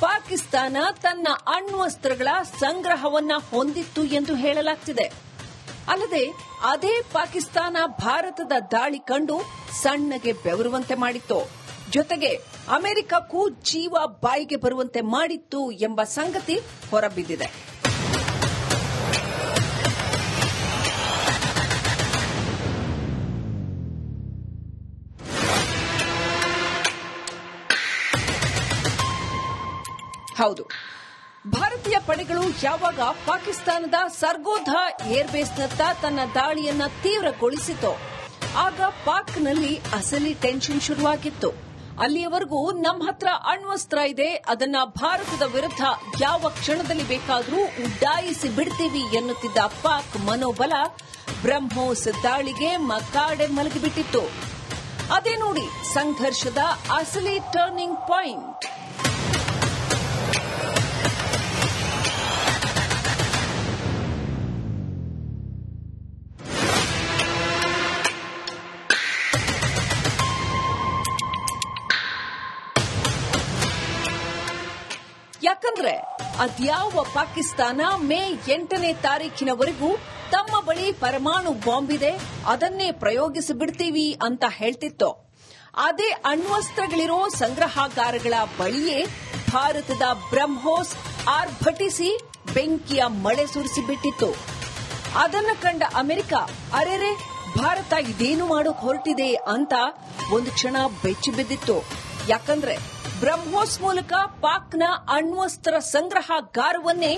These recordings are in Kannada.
ಪಾಕಿಸ್ತಾನ ತನ್ನ ಅಣ್ವಸ್ತ್ರಗಳ ಸಂಗ್ರಹವನ್ನ ಹೊಂದಿತ್ತು ಎಂದು ಹೇಳಲಾಗುತ್ತಿದೆ. ಅಲ್ಲದೆ ಅದೇ ಪಾಕಿಸ್ತಾನ ಭಾರತದ ದಾಳಿ ಕಂಡು ಸಣ್ಣಗೆ ಬೆವರುವಂತೆ ಮಾಡಿತ್ತು. ಜೊತೆಗೆ ಅಮೆರಿಕಕ್ಕೂ ಜೀವ ಬಾಯಿಗೆ ಬರುವಂತೆ ಮಾಡಿತ್ತು ಎಂಬ ಸಂಗತಿ ಹೊರಬಿದ್ದಿದೆ. ಹೌದು, ಭಾರತೀಯ ಪಡೆಗಳು ಯಾವಾಗ ಪಾಕಿಸ್ತಾನದ ಸರ್ಗೋಧಾ ಏರ್ಬೇಸ್ನತ್ತ ತನ್ನ ದಾಳಿಯನ್ನ ತೀವ್ರಗೊಳಿಸಿತೋ ಆಗ ಪಾಕ್ನಲ್ಲಿ ಅಸಲಿ ಟೆನ್ಷನ್ ಶುರುವಾಗಿತ್ತು. ಅಲ್ಲಿಯವರೆಗೂ ನಮ್ಮ ಹತ್ರ ಅಣ್ವಸ್ತ್ರ ಇದೆ, ಅದನ್ನ ಭಾರತದ ವಿರುದ್ಧ ಯಾವ ಕ್ಷಣದಲ್ಲಿ ಬೇಕಾದರೂ ಉಡ್ಡಾಯಿಸಿ ಬಿಡ್ತೀವಿ ಎನ್ನುತ್ತಿದ್ದ ಪಾಕ್ ಮನೋಬಲ ಬ್ರಹ್ಮೋಸ್ ದಾಳಿಗೆ ಮಕಾಡೆ ಮಲಗಿಬಿಟ್ಟಿತ್ತು. ಅದೇ ನೋಡಿ ಸಂಘರ್ಷದ ಅಸಲಿ ಟರ್ನಿಂಗ್ ಪಾಯಿಂಟ್. ಯಾಕಂದ್ರೆ ಅದ್ಯಾವ ಪಾಕಿಸ್ತಾನ ಮೇ 8ನೇ ತಾರೀಖಿನವರೆಗೂ ತಮ್ಮ ಬಳಿ ಪರಮಾಣು ಬಾಂಬ್ ಇದೆ, ಅದನ್ನೇ ಪ್ರಯೋಗಿಸಿ ಬಿಡ್ತೀವಿ ಅಂತ ಹೇಳ್ತಿತ್ತು. ಅದೇ ಅಣ್ವಸ್ತ್ರಗಳಿರೋ ಸಂಗ್ರಹಾಗಾರಗಳ ಬಳಿಯೇ ಭಾರತದ ಬ್ರಹ್ಮೋಸ್ ಆರ್ಭಟಿಸಿ ಬೆಂಕಿಯ ಮಳೆ ಸುರಿಸಿಬಿಟ್ಟಿತ್ತು. ಅದನ್ನ ಕಂಡ ಅಮೆರಿಕ ಅರೆರೆ ಭಾರತ ಇದೇನು ಮಾಡೋಕ್ ಹೊರಟಿದೆ ಅಂತ ಒಂದು ಕ್ಷಣ ಬೆಚ್ಚಿ ಬಿದ್ದಿತ್ತು. ಯಾಕಂದ್ರೆ ಬ್ರಹ್ಮೋಸ್ ಮೂಲಕ ಪಾಕ್ನ ಅಣ್ವಸ್ತ್ರ ಸಂಗ್ರಹಾಗಾರವನ್ನೇ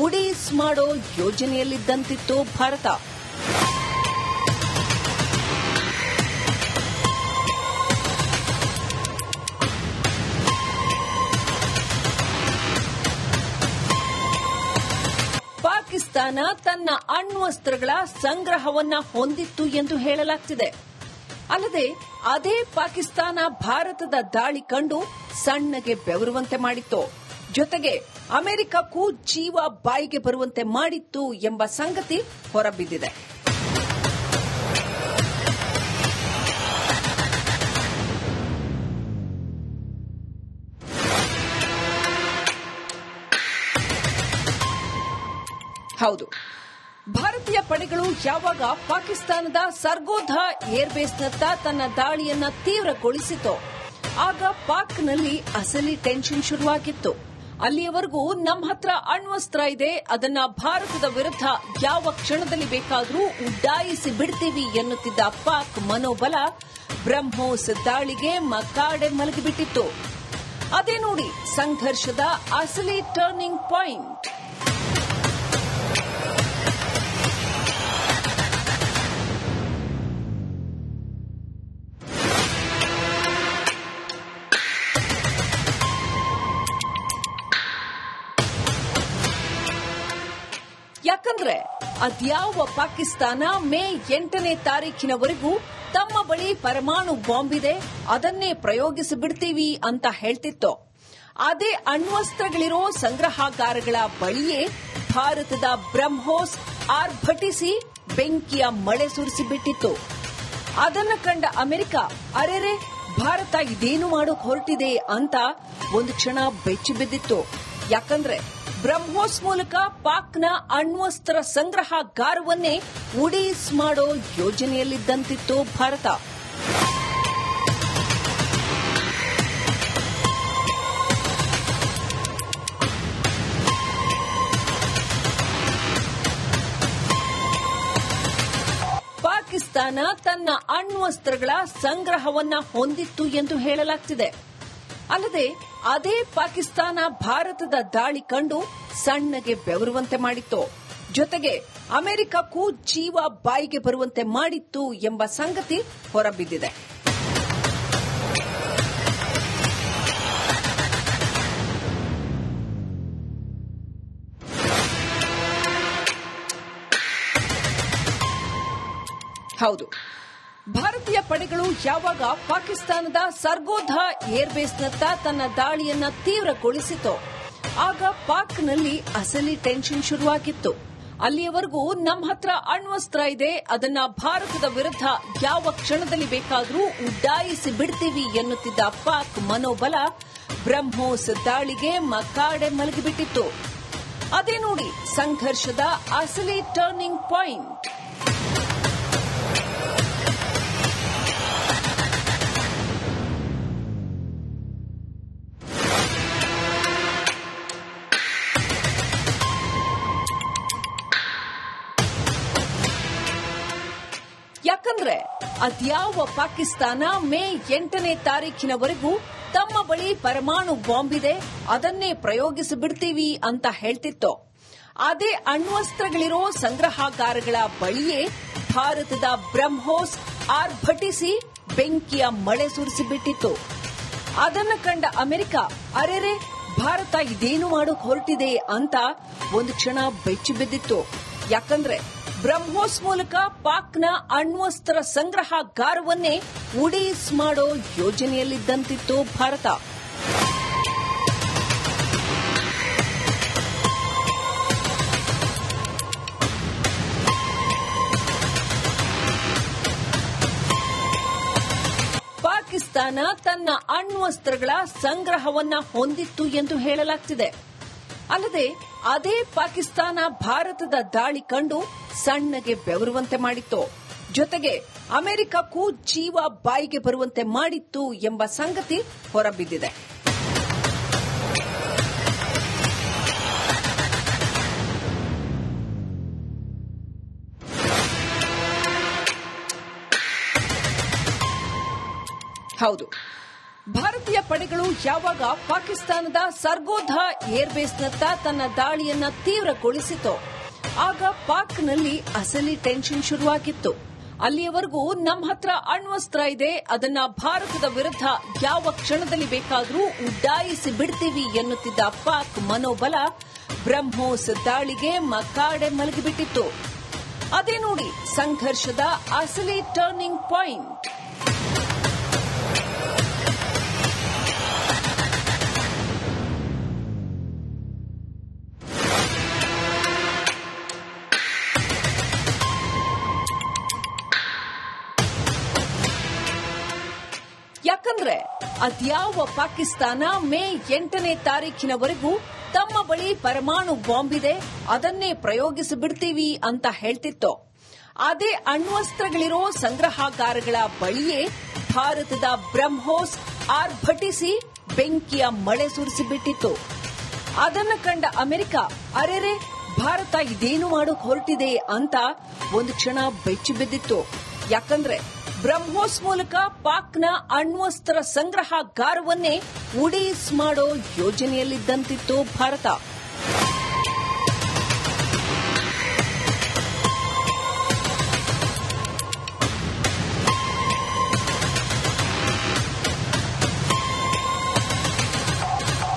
ಉಡೀಸ್ ಮಾಡೋ ಯೋಜನೆಯಲ್ಲಿದ್ದಂತಿತ್ತು ಭಾರತ. ಪಾಕಿಸ್ತಾನ ತನ್ನ ಅಣ್ವಸ್ತ್ರಗಳ ಸಂಗ್ರಹವನ್ನ ಹೊಂದಿತ್ತು ಎಂದು ಹೇಳಲಾಗುತ್ತಿದೆ. ಅಲ್ಲದೆ ಅದೇ ಪಾಕಿಸ್ತಾನ ಭಾರತದ ದಾಳಿ ಕಂಡು ಸಣ್ಣಗೆ ಬೆವರುವಂತೆ ಮಾಡಿತ್ತು. ಜೊತೆಗೆ ಅಮೆರಿಕಕ್ಕೂ ಜೀವ ಬಾಯಿಗೆ ಬರುವಂತೆ ಮಾಡಿತ್ತು ಎಂಬ ಸಂಗತಿ ಹೊರಬಿದ್ದಿದೆ. ಹೌದು, ಭಾರತೀಯ ಪಡೆಗಳು ಯಾವಾಗ ಪಾಕಿಸ್ತಾನದ ಸರ್ಗೋಧಾ ಏರ್ಬೇಸ್ನತ್ತ ತನ್ನ ದಾಳಿಯನ್ನ ತೀವ್ರಗೊಳಿಸಿತೋ ಆಗ ಪಾಕ್ನಲ್ಲಿ ಅಸಲಿ ಟೆನ್ಷನ್ ಶುರುವಾಗಿತ್ತು. ಅಲ್ಲಿಯವರೆಗೂ ನಮ್ಮ ಹತ್ರ ಅಣ್ವಸ್ತ್ರ ಇದೆ, ಅದನ್ನ ಭಾರತದ ವಿರುದ್ಧ ಯಾವ ಕ್ಷಣದಲ್ಲಿ ಬೇಕಾದರೂ ಉಡ್ಡಾಯಿಸಿ ಬಿಡ್ತೀವಿ ಎನ್ನುತ್ತಿದ್ದ ಪಾಕ್ ಮನೋಬಲ ಬ್ರಹ್ಮೋಸ್ ದಾಳಿಗೆ ಮಕಾಡೆ ಮಲಗಿಬಿಟ್ಟಿತ್ತು. ಅದೇ ನೋಡಿ ಸಂಘರ್ಷದ ಅಸಲಿ ಟರ್ನಿಂಗ್ ಪಾಯಿಂಟ್. ಯಾಕಂದ್ರೆ ಅದ್ಯಾವ ಪಾಕಿಸ್ತಾನ ಮೇ 8ನೇ ತಾರೀಖಿನವರೆಗೂ ತಮ್ಮ ಬಳಿ ಪರಮಾಣು ಬಾಂಬ್ ಇದೆ, ಅದನ್ನೇ ಪ್ರಯೋಗಿಸಿ ಬಿಡ್ತೀವಿ ಅಂತ ಹೇಳ್ತಿತ್ತು. ಅದೇ ಅಣ್ವಸ್ತ್ರಗಳಿರೋ ಸಂಗ್ರಹಾಗಾರಗಳ ಬಳಿಯೇ ಭಾರತದ ಬ್ರಹ್ಮೋಸ್ ಆರ್ಭಟಿಸಿ ಬೆಂಕಿಯ ಮಳೆ ಸುರಿಸಿಬಿಟ್ಟಿತ್ತು. ಅದನ್ನ ಕಂಡ ಅಮೆರಿಕ ಅರೆರೆ ಭಾರತ ಇದೇನು ಮಾಡೋಕ್ ಹೊರಟಿದೆ ಅಂತ ಒಂದು ಕ್ಷಣ ಬೆಚ್ಚಿ ಬಿದ್ದಿತ್ತು. ಯಾಕಂದ್ರೆ ಬ್ರಹ್ಮೋಸ್ ಮೂಲಕ ಪಾಕ್ನ ಅಣ್ವಸ್ತ್ರ ಸಂಗ್ರಹಾಗಾರವನ್ನೇ ಉಡೀಸ್ ಮಾಡೋ ಯೋಜನೆಯಲ್ಲಿದ್ದಂತಿತ್ತು ಭಾರತ. ಪಾಕಿಸ್ತಾನ ತನ್ನ ಅಣ್ವಸ್ತ್ರಗಳ ಸಂಗ್ರಹವನ್ನ ಹೊಂದಿತ್ತು ಎಂದು ಹೇಳಲಾಗುತ್ತಿದೆ. ಅಲ್ಲದೆ ಅದೇ ಪಾಕಿಸ್ತಾನ ಭಾರತದ ದಾಳಿ ಕಂಡು ಸಣ್ಣಗೆ ಬೆವರುವಂತೆ ಮಾಡಿತ್ತು. ಜೊತೆಗೆ ಅಮೆರಿಕಕ್ಕೂ ಜೀವ ಬಾಯಿಗೆ ಬರುವಂತೆ ಮಾಡಿತ್ತು ಎಂಬ ಸಂಗತಿ ಹೊರಬಿದ್ದಿದೆ. ಹೌದು, ಭಾರತೀಯ ಪಡೆಗಳು ಯಾವಾಗ ಪಾಕಿಸ್ತಾನದ ಸರ್ಗೋಧಾ ಏರ್ಬೇಸ್ನತ್ತ ತನ್ನ ದಾಳಿಯನ್ನ ತೀವ್ರಗೊಳಿಸಿತೋ ಆಗ ಪಾಕ್ನಲ್ಲಿ ಅಸಲಿ ಟೆನ್ಷನ್ ಶುರುವಾಗಿತ್ತು. ಅಲ್ಲಿಯವರೆಗೂ ನಮ್ಮ ಹತ್ರ ಅಣ್ವಸ್ತ್ರ ಇದೆ, ಅದನ್ನ ಭಾರತದ ವಿರುದ್ಧ ಯಾವ ಕ್ಷಣದಲ್ಲಿ ಬೇಕಾದರೂ ಉಡ್ಡಾಯಿಸಿ ಬಿಡ್ತೀವಿ ಎನ್ನುತ್ತಿದ್ದ ಪಾಕ್ ಮನೋಬಲ ಬ್ರಹ್ಮೋಸ್ ದಾಳಿಗೆ ಮಕಾಡೆ ಮಲಗಿಬಿಟ್ಟಿತ್ತು. ಅದೇ ನೋಡಿ ಸಂಘರ್ಷದ ಅಸಲಿ ಟರ್ನಿಂಗ್ ಪಾಯಿಂಟ್. ಯಾಕಂದ್ರೆ ಅದ್ಯಾವ ಪಾಕಿಸ್ತಾನ ಮೇ 8ನೇ ತಾರೀಖಿನವರೆಗೂ ತಮ್ಮ ಬಳಿ ಪರಮಾಣು ಬಾಂಬ್ ಇದೆ, ಅದನ್ನೇ ಪ್ರಯೋಗಿಸಿಬಿಡ್ತೀವಿ ಅಂತ ಹೇಳ್ತಿತ್ತು. ಅದೇ ಅಣ್ವಸ್ತ್ರಗಳಿರೋ ಸಂಗ್ರಹಾಗಾರಗಳ ಬಳಿಯೇ ಭಾರತದ ಬ್ರಹ್ಮೋಸ್ ಆರ್ಭಟಿಸಿ ಬೆಂಕಿಯ ಮಳೆ ಸುರಿಸಿಬಿಟ್ಟಿತ್ತು. ಅದನ್ನು ಕಂಡ ಅಮೆರಿಕ ಅರೆರೆ ಭಾರತ ಇದೇನು ಮಾಡೋಕ್ ಹೊರಟಿದೆ ಅಂತ ಒಂದು ಕ್ಷಣ ಬೆಚ್ಚಿ ಬಿದ್ದಿತ್ತು. ಯಾಕಂದ್ರೆ ಬ್ರಹ್ಮೋಸ್ ಮೂಲಕ ಪಾಕ್ನ ಅಣ್ವಸ್ತ್ರ ಸಂಗ್ರಹಾಗಾರವನ್ನೇ ಉಡೀಸ್ ಮಾಡೋ ಯೋಜನೆಯಲ್ಲಿದ್ದಂತಿತ್ತು ಭಾರತ. ಪಾಕಿಸ್ತಾನ ತನ್ನ ಅಣ್ವಸ್ತ್ರಗಳ ಸಂಗ್ರಹವನ್ನ ಹೊಂದಿತ್ತು ಎಂದು ಹೇಳಲಾಗ್ತಿದೆ. ಅಲ್ಲದೆ ಅದೇ ಪಾಕಿಸ್ತಾನ ಭಾರತದ ದಾಳಿ ಕಂಡು ಸಣ್ಣಗೆ ಬೆವರುವಂತೆ ಮಾಡಿತ್ತು. ಜೊತೆಗೆ ಅಮೆರಿಕಕ್ಕೂ ಜೀವ ಬಾಯಿಗೆ ಬರುವಂತೆ ಮಾಡಿತ್ತು ಎಂಬ ಸಂಗತಿ ಹೊರಬಿದ್ದಿದೆ. ಹೌದು, ಭಾರತೀಯ ಪಡೆಗಳು ಯಾವಾಗ ಪಾಕಿಸ್ತಾನದ ಸರ್ಗೋಧಾ ಏರ್ಬೇಸ್ನತ್ತ ತನ್ನ ದಾಳಿಯನ್ನ ತೀವ್ರಗೊಳಿಸಿತೋ ಆಗ ಪಾಕ್ನಲ್ಲಿ ಅಸಲಿ ಟೆನ್ಷನ್ ಶುರುವಾಗಿತ್ತು. ಅಲ್ಲಿಯವರೆಗೂ ನಮ್ಮ ಹತ್ರ ಅಣ್ವಸ್ತ್ರ ಇದೆ, ಅದನ್ನ ಭಾರತದ ವಿರುದ್ಧ ಯಾವ ಕ್ಷಣದಲ್ಲಿ ಬೇಕಾದರೂ ಉಡ್ಡಾಯಿಸಿ ಬಿಡ್ತೀವಿ ಎನ್ನುತ್ತಿದ್ದ ಪಾಕ್ ಮನೋಬಲ ಬ್ರಹ್ಮೋಸ್ ದಾಳಿಗೆ ಮಕಾಡೆ ಮಲಗಿಬಿಟ್ಟಿತ್ತು. ಅದೇ ನೋಡಿ ಸಂಘರ್ಷದ ಅಸಲಿ ಟರ್ನಿಂಗ್ ಪಾಯಿಂಟ್. ಯಾಕಂದ್ರೆ ಅದ್ಯಾವ ಪಾಕಿಸ್ತಾನ ಮೇ 8ನೇ ತಾರೀಖಿನವರೆಗೂ ತಮ್ಮ ಬಳಿ ಪರಮಾಣು ಬಾಂಬ್ ಇದೆ, ಅದನ್ನೇ ಪ್ರಯೋಗಿಸಿಬಿಡ್ತೀವಿ ಅಂತ ಹೇಳ್ತಿತ್ತು. ಅದೇ ಅಣ್ವಸ್ತ್ರಗಳಿರೋ ಸಂಗ್ರಹಾಗಾರಗಳ ಬಳಿಯೇ ಭಾರತದ ಬ್ರಹ್ಮೋಸ್ ಆರ್ಭಟಿಸಿ ಬೆಂಕಿಯ ಮಳೆ ಸುರಿಸಿಬಿಟ್ಟಿತ್ತು. ಅದನ್ನು ಕಂಡ ಅಮೆರಿಕ ಅರೆರೆ ಭಾರತ ಇದೇನು ಮಾಡೋಕ್ ಹೊರಟಿದೆ ಅಂತ ಒಂದು ಕ್ಷಣ ಬೆಚ್ಚಿ ಬಿದ್ದಿತ್ತು. ಯಾಕಂದ್ರೆ ಬ್ರಹ್ಮೋಸ್ ಮೂಲಕ ಪಾಕ್ನ ಅಣ್ವಸ್ತ್ರ ಸಂಗ್ರಹಾಗಾರವನ್ನೇ ಉಡೀಸ್ ಮಾಡೋ ಯೋಜನೆಯಲ್ಲಿದ್ದಂತಿತ್ತು ಭಾರತ.